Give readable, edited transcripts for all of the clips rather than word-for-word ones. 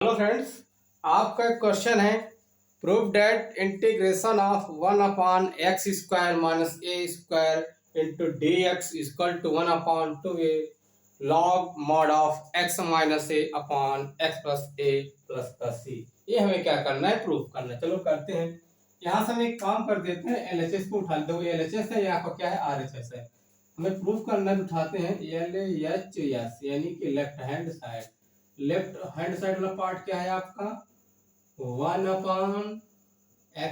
Hello friends, आपका एक question है। Prove that integration of 1/x² - a² into d x equal to 1/2a log mod of x - a upon x plus a plus c। ये हमें क्या करना है, prove करना है। चलो करते हैं। यहाँ से हम एक काम कर देते हैं, LHS को उठा दो। ये LHS है, यहाँ पर क्या है, RHS है। हमें प्रूव करना है, उठाते हैं LHS यानी कि left hand side. Left hand side वाला पार्ट क्या है आपका, 1/x² - a²,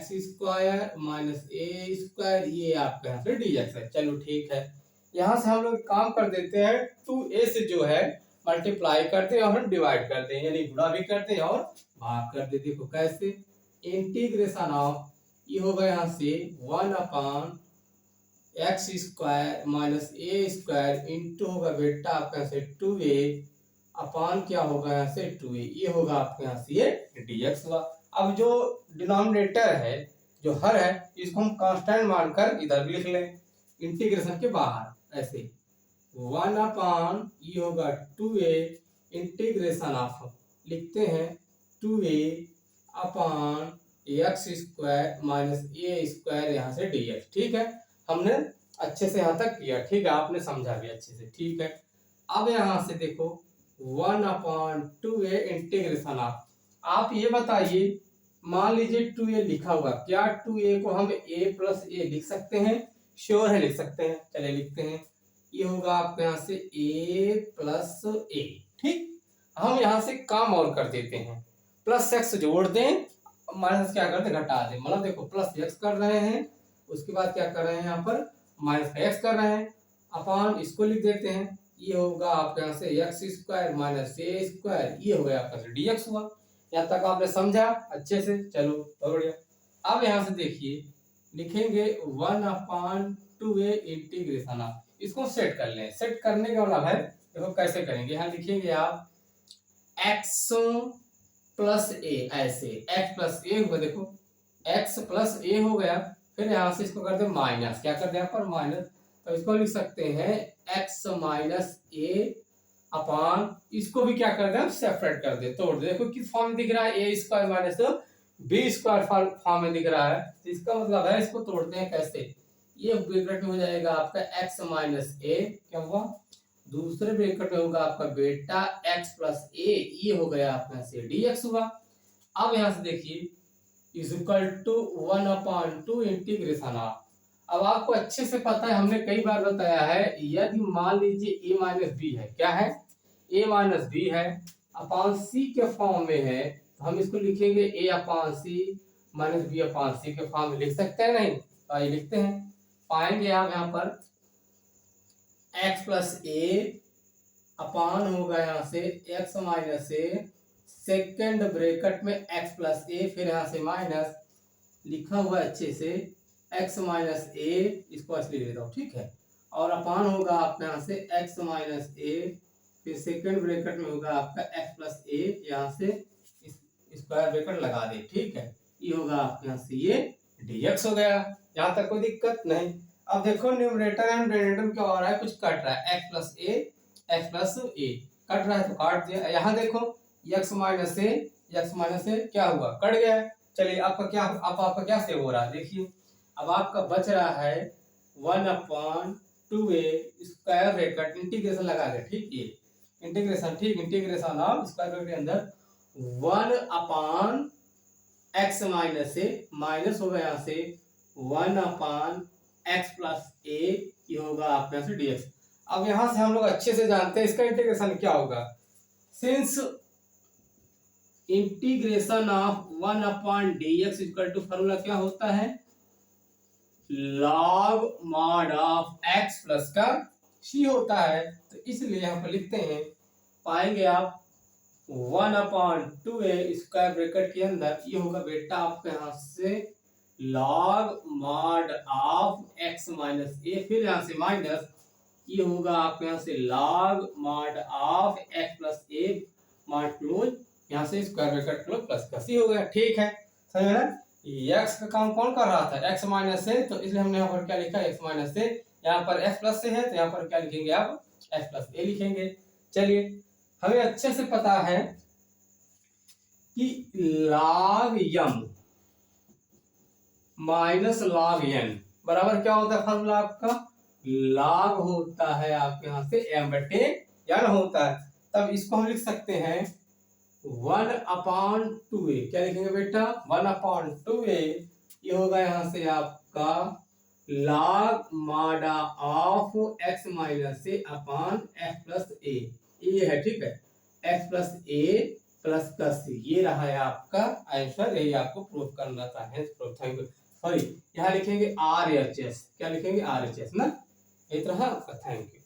ये आपका यहाँ से dx है। चलो ठीक है, यहाँ से हम लोग काम कर देते हैं, 2a से जो है मल्टीप्लाई करते हैं और डिवाइड करते हैं, यानी गुणा भी करते हैं और भाग कर देते हैं। देखो कैसे, इंटीग्रेशन ऑफ ये होगा यहाँ से 1/x² - a² इंटू होगा बेटा आपका यहाँ से 2a अपान क्या होगा यहाँ से 2a, ये होगा आपके यहाँ से ये dx हुआ। अब जो डिनोमिनेटर है, जो हर है, इसको हम कांस्टेंट मानकर इधर भी लिख लें इंटीग्रेशन के बाहर। ऐसे 1 ये होगा 2a इंटीग्रेशन ऑफ, लिखते हैं 2a अपान x² - a² यहाँ से dx। ठीक है, हमने अच्छे से यहाँ तक किया। ठीक है, आपने समझा भी अच्छे से। ठीक है, अब यहाँ से देखो 1/2a इंटीग्रेशन ऑफ, आप ये बताइए, मान लीजिए 2a लिखा हुआ, क्या 2a को हम a प्लस a लिख सकते हैं? श्योर है, लिख सकते हैं। चलिए लिखते हैं, ये होगा आपके यहाँ से a प्लस a। ठीक, हम यहाँ से काम और कर देते हैं, प्लस x जोड़ दें, माइनस क्या कर दें, घटा दें। मतलब देखो प्लस x कर रहे हैं, उसके बाद क्या कर रहे हैं, यहाँ पर माइनस x कर रहे हैं, अपान इसको लिख देते हैं, ये होगा आपके यहाँ से x² - a², ये हो गया आपका dx हुआ। यहाँ तक आपने समझा अच्छे से? चलो बहुत बढ़िया। अब यहाँ से देखिए, लिखेंगे 1/2a इंटीग्रेशन ऑफ, इसको सेट कर लें। सेट करने का मतलब है, देखो कैसे करेंगे, यहाँ लिखेंगे आप x प्लस a, ऐसे x प्लस a होगा, देखो x प्लस a हो गया। फिर यहाँ से इसको कर दे माइनस, क्या कर दे यहाँ पर माइनस, तो इसको लिख सकते हैं x माइनस a अपान, इसको भी क्या कर दे, हम सेपरेट कर दे, तोड़ दे। देखो किस फॉर्म में दिख रहा है, a² माइनस b² फॉर्म में दिख रहा है। तो इसका मतलब है, इसको तोड़ते हैं कैसे, ये ब्रैकेट में हो जाएगा आपका x माइनस a, क्या हुआ, दूसरे ब्रैकेट में होगा आपका बेटा x प्लस a, ये हो गया आपका से dx हुआ। अब यहाँ से देखिए is equal to 1/2 integration of. अब आपको अच्छे से पता है, हमने कई बार बताया है, यदि मान लीजिए a माइनस बी है, क्या है, a माइनस बी है, अपान c के फॉर्म में है, तो हम इसको लिखेंगे a upon c minus b upon c के फॉर्म में लिख सकते हैं, नहीं? तो आइए लिखते हैं। पाएंगे आप यहाँ पर x प्लस a अपान होगा यहाँ से x minus a, second bracket में x प्लस a, फिर यहाँ से माइनस, लिखा हुआ अच्छे से x माइनस a, इसको असली ले लेता हूँ, ठीक है, और अपान होगा आपका यहाँ से x माइनस a, फिर सेकेंड ब्रैकेट में होगा आपका x प्लस a, यहाँ से स्क्वायर ब्रैकेट लगा दे। ठीक है, ये होगा आपके यहाँ से ये dx हो गया। यहाँ तक कोई दिक्कत नहीं। अब देखो न्यूमरेटर एंड डिनोमिनेटर क्या हो रहा है, कुछ कट रहा है, x प्लस a कट रहा है तो काट दिया। यहाँ देखो x माइनस a क्या हुआ, कट गया। चलिए आपका क्या सेव हो रहा है, देखिए अब आपका बच रहा है 1/2a स्क्वायर ब्रैकेट इंटीग्रेशन लगा के, ठीक, ये इंटीग्रेशन, ठीक, इंटीग्रेशन ऑफ स्क्वायर ब्रैकेट के अंदर 1/x माइनस a, माइनस होगा यहाँ से 1/x प्लस a, ये होगा आपके यहाँ से dx। अब यहाँ से हम लोग अच्छे से जानते हैं इसका इंटीग्रेशन क्या होगा, since integration of 1/dx equal to formula क्या होता है, log mod of x plus का c होता है। तो इसलिए यहाँ पर लिखते हैं, पाएंगे आप 1/2a स्क्वायर ब्रैकेट के अंदर, ये होगा बेटा आपके यहाँ से log mod of x minus a, फिर यहाँ से माइनस, ये होगा आपके यहाँ से log mod of x plus a mod close, यहाँ से स्क्वायर ब्रैकेट क्लोज प्लस का c हो गया। ठीक है, समझ में ना? x का काम कौन कर रहा था, x माइनस है, तो इसलिए हमने यहाँ पर क्या लिखा, x माइनस है, यहाँ पर x प्लस से है, तो यहाँ पर क्या लिखेंगे आप, x प्लस a लिखेंगे। चलिए, हमें अच्छे से पता है कि log m minus log n बराबर क्या होता है फॉर्मूला आपका, log होता है आपके यहां से m/n होता है। तब इसको हम लिख सकते हैं 1/2a, क्या लिखेंगे बेटा 1/2a, ये होगा यहां से आपका log माडा of x minus A upon x plus A है, ठीक है, x plus A plus plus ये रहा है आपका आंसर, यही आपको प्रूफ करना था। थैंक यू, सॉरी यहाँ लिखेंगे RHS, क्या लिखेंगे RHS ना, इतना, थैंक यू।